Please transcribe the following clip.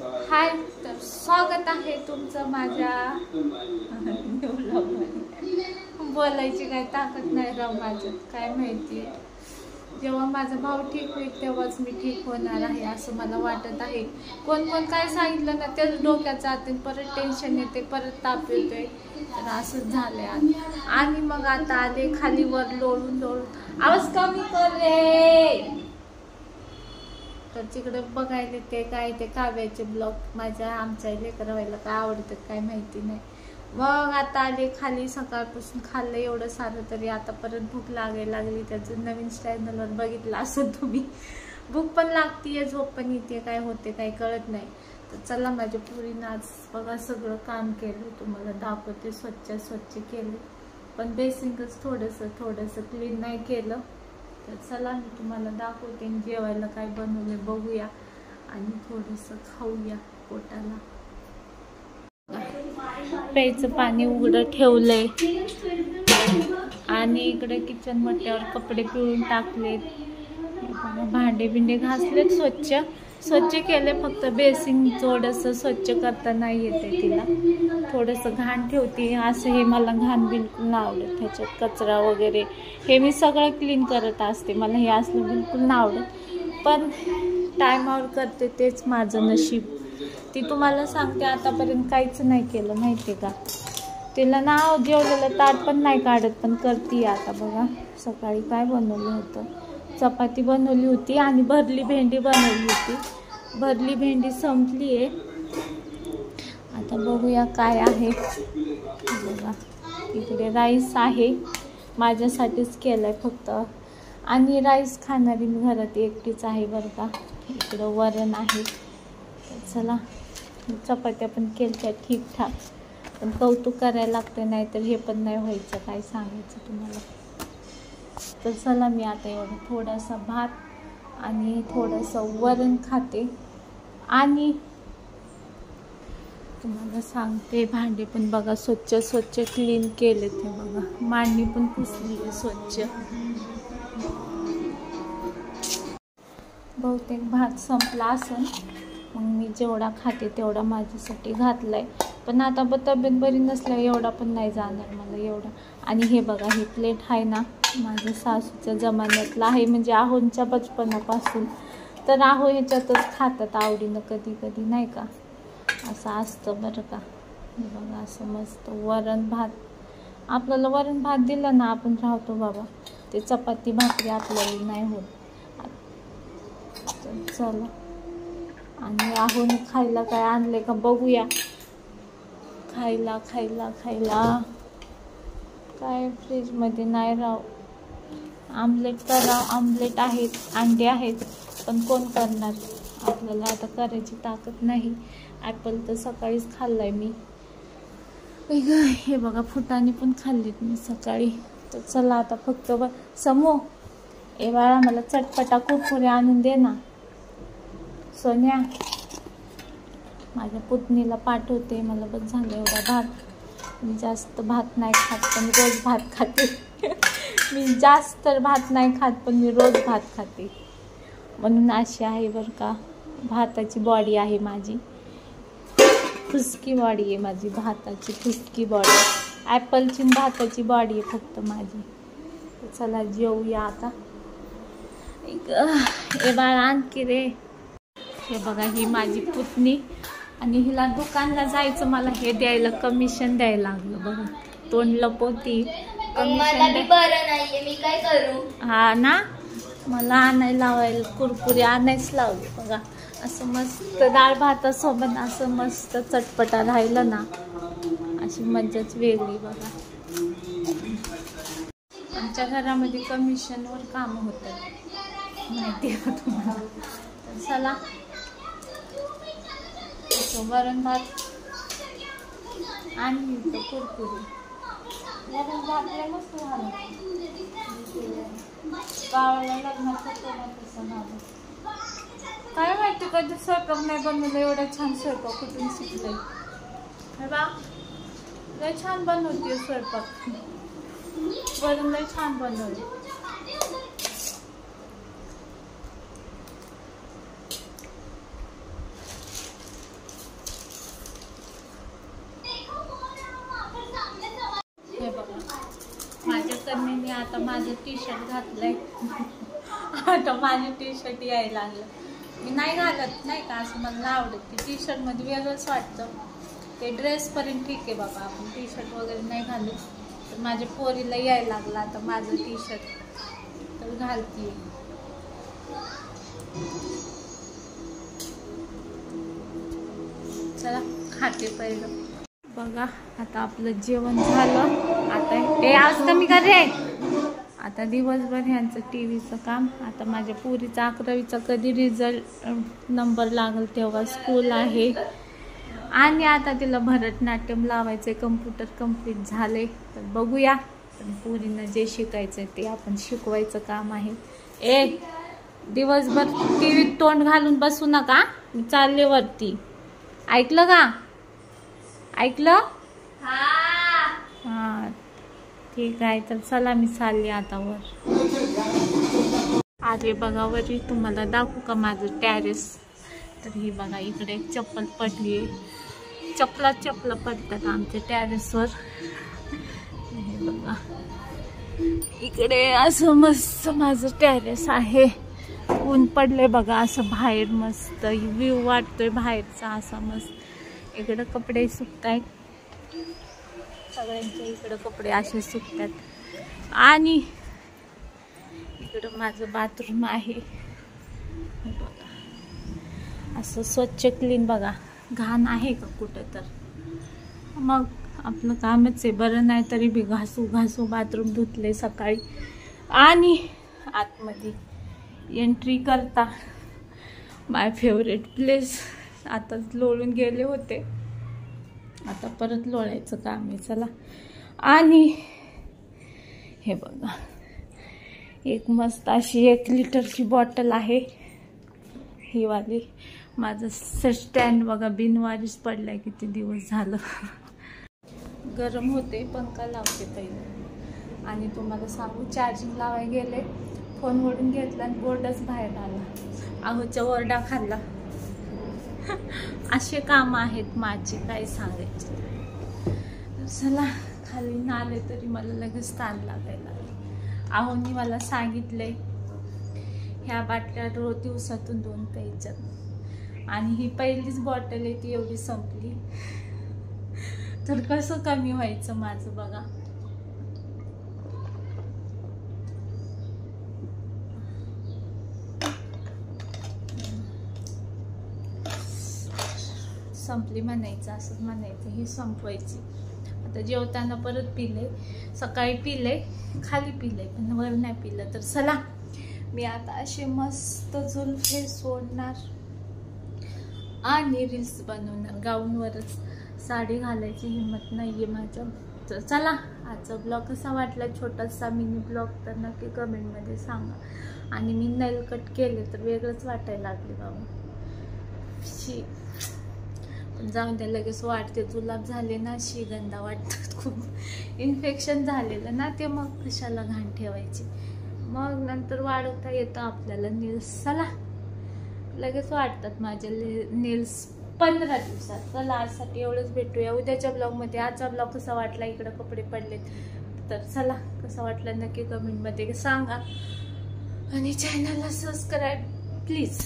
हाय, तर स्वागत आहे तुमचं माझ्या बोलायची काय ताकद नाही राव माझं, काय माहिती. जेव्हा माझा भाऊ ठीक होईल तेव्हाच मी ठीक होणार आहे असं मला वाटत आहे. कोण कोण काय सांगितलं ना तेच डोक्यात जाते, परत टेन्शन येते, परत ताप येतोय. तर असंच झालंय आणि मग आता आले खाली वर लोळून आवाज कमी कर रे. तर तिकडे बघायला ते काय ते काव्याचे ब्लॉग माझ्या आमच्या लेकरावायला काय आवडतात काय माहिती नाही. मग आता आले खाली, सकाळपासून खाल्लं एवढं सारं तरी आता परत भूक लागायला लागली. त्याचं नवीन चॅनलवर बघितलं असं तुम्ही. भूक पण लागतीये, झोप पण येते, काय होते काही कळत नाही. तर चला माझ्या पुरीनं आज बघा सगळं काम केलं, तुम्हाला दाखवते. स्वच्छ केले, पण बेसिंगच थोडंसं क्लीन नाही केलं. तर चला मी तुम्हाला दाखवते जेवायला काय बनवले बघूया आणि थोडंसं खाऊया पोटाला. प्यायचं पाणी उघडं ठेवलंय आणि इकडे किचन मट्ट्यावर कपडे पिळून टाकलेत. भांडे बिंडे घासलेत, स्वच्छ केले. फक्त बेसिंग थोडंसं स्वच्छ करता नाही येते तिला, थोडंसं घाण ठेवते. असं हे मला घाण बिलकुल नाही आवडत, ह्याच्यात कचरा वगैरे हे मी सगळं क्लीन करत असते. मला हे असलं बिलकुल नाही आवडत, पण टायमावर करते तेच माझं नशीब. ती तुम्हाला सांगते आतापर्यंत काहीच नाही केलं माहिती का. तिला नाव जेवलेलं ताट पण नाही काढत, पण करते आता. बघा सकाळी काय बनवलं होतं, चपाती बनवली होती आणि भरली भेंडी बनवली होती. भरली भेंडी संपली आहे. आता बघूया काय आहे. बघा इकडे राईस आहे, माझ्यासाठीच केलाय फक्त, आणि राईस खाणारी मी घरात एकटीच आहे बरं का. इकडं वरण आहे. चला चपात्या पण केल्या ठीकठाक, पण कौतुक करायला लागतं, नाही तर हे पण नाही व्हायचं. काय सांगायचं तुम्हाला. तर चला मी आता एवढं थोडासा भात आणि थोडंसं वरण खाते आणि तुम्हाला सांगते. भांडे पण बघा स्वच्छ क्लीन केले ते बघा. मांडणी पण पुसली आहे स्वच्छ. बहुतेक भात संपला असेल, मग मी जेवढा खाते तेवढा माझ्यासाठी घातलाय. पण आता तब्येत बरी नसल्या एवढा पण नाही जाणार मला एवढा. आणि हे बघा ही प्लेट आहे ना, माझ्या सासूच्या जमान्यातला आहे, म्हणजे आहोंच्या बचपनापासून. तर आहो ह्याच्यातच खातात आवडीनं कधी कधी, नाही का. असं असतं बरं का. हे बघा असं मस्त वरण भात. आपल्याला वरण भात दिलं ना आपण राहतो बाबा, ते चपाती भाकरी आपल्याला नाही होत. चला आणि आहोने खायला काय आणले का बघूया. खायला काय फ्रीजमध्ये नाही राव. आमलेट करावं, आमलेट आहेत, अंडे आहेत, पण कोण करणार. आपल्याला आता करायची ताकद नाही. ॲपल तर सकाळीच खाल्लाय मी. हे बघा फुटाणे पण खाल्लीत मी सकाळी. तर चला आता फक्त समो ए बाळा मला चटपटा कुरकुरे आणून दे ना. सोन्या माझ्या पुतणीला पाठवते, मला बस झालं एवढा भात. मी जास्त भात नाही खात, पण रोज भात खाते. मी जास्त भात नाही खात, पण मी रोज भात खाते. म्हणून अशी आहे बरं का. भाताची बॉडी आहे माझी, फुसकी बॉडी आहे माझी, भाताची फुसकी बॉडी. ॲपलची भाताची बॉडी आहे फक्त माझी. चला जेवूया आता. ए बाळा आणखी रे. हे बघा ही माझी पुतणी, आणि हिला दुकानला जायचं मला हे द्यायला, कमिशन द्यायला लागलं बघा. तोंड लपवती. मला बरं नाहीये, मी काय करू. हा ना, मला आणायला लावायला कुरकुरे आणायच लावले बघा. असं मस्त डाळ भातासोबत असं मस्त चटपटा राहिलं ना, अशी मज्जाच वेगळी बघा. आमच्या घरामध्ये कमिशनवर काम होतात माहिती आहे का तुम्हाला. तर चला वरण भात आणि कुरकुरे. वरण भात लय मस्त झालं. गावाला लग्नाचं तसं झालं. काय माहिती कधी स्वयंपाक नाही बनवलं. एवढा छान स्वयंपाक कुठून शिकलंय. हे बा लय छान बनवते स्वयंपाक. वरण लय छान बनवले. टी शर्ट घातलंय. आता माझे टी शर्ट यायला लागलं. मी नाही घालत नाही का, असं मला आवडत. ते टी शर्ट मध्ये वेगळंच वाटतं. ते ड्रेस पर्यंत ठीक आहे बाबा, आपण टी शर्ट वगैरे नाही घालत. तर माझ्या पोरीला यायला लागला आता माझं टी शर्ट, तर घालतीये. चला खाते पहिलं. बघा आता आपलं जेवण झालं. आता आज कमी कर रे. आता दिवसभर ह्यांचं टीव्हीचं काम. आता माझ्या पुरीचा 11वीचा कधी रिझल्ट नंबर लागल तेव्हा स्कूल आहे. आणि आता तिला भरतनाट्यम लावायचंय. कम्प्युटर कंप्लीट झाले तर बघूया. पण पुरीनं जे शिकायचंय ते आपण शिकवायचं काम आहे. दिवसभर टीव्हीत तोंड घालून बसू नका, मी चालले वरती. ऐकलं का? ऐकलं? हा ठीक आहे. तर चला मी चालली आता वर. अरे बघा वरी तुम्हाला दाखवू का माझं टेरेस. तर ही बघा इकडे चप्पल पडली आहे. चप्पल पडतात आमच्या टेरेसवर. हे बघा इकडे असं मस्त माझं टेरेस आहे. ऊन पडले बघा असं बाहेर, मस्त व्ह्यू वाटतोय बाहेरचा असा मस्त. इकडं कपडे सुकतायत सगळ्यांच्या. इकडं कपडे असे सुकतात. आणि इकडं माझं बाथरूम आहे. बघा असं स्वच्छ क्लीन. बघा घाण आहे का कुठं? तर मग आपलं कामच आहे. बरं नाही तरी बी घासू बाथरूम धुतले सकाळी. आणि आतमध्ये एंट्री करता माय फेवरेट प्लेस. आता लोळून गेले होते, आता परत लोळायचं काम आहे. चला. आणि हे बघा एक मस्त अशी 1 लिटरची बॉटल आहे ही वाली. माझं स्टँड बघा बिनवारीच पडलाय. किती दिवस झालं. गरम होते, पंखा लावते पहिले. आणि तुम्हाला सांगू चार्जिंग लावायला गेले, फोन ओढून घेतला आणि बोर्डच बाहेर आला. आहोच्या ओरडा खाल्ला. असे काम आहेत माझे, काय सांगायचे. चला खाली नाले तरी मला लगेच ताण लागायला लागले. आहोनी मला सांगितलंय ह्या बाटल्या रोज दिवसातून 2 प्यायच्यात. आणि ही पहिलीच बॉटल आहे ती एवढी संपली. तर कसं कमी व्हायचं माझं बघा. संपली म्हणायचं, असंच म्हणायचं. ही संपवायची. आता जेवताना परत पिले, सकाळी पिले, खाली पिले, पण वर नाही पिलं. तर चला मी आता असे मस्त जुल्फे सोडणार आणि रील्स बनवणार. गाऊनवरच साडी घालायची हिंमत नाहीये माझ्या. तर चला आजचा ब्लॉग कसा वाटला, छोटासा मिनी ब्लॉग, तर नक्की कमेंटमध्ये सांगा. आणि मी नेल कट केले तर वेगळंच वाटायला लागले बाबा. पण जाऊन द्या, लगेच वाटते. जुलाब झाले ना, शिगंधा वाटतात खूप. इन्फेक्शन झालेलं ना ते, मग कशाला घाण ठेवायची. मग नंतर वाढवता येतं आपल्याला नेल्स. चला लगेच वाटतात माझे नेल्स 15 दिवसात. चला आजसाठी एवढंच. भेटूया उद्याच्या ब्लॉगमध्ये. आजचा ब्लॉग कसा वाटला, इकडं कपडे पडलेत, तर चला कसा वाटला नक्की कमेंटमध्ये सांगा. आणि चॅनलला सबस्क्राईब प्लीज.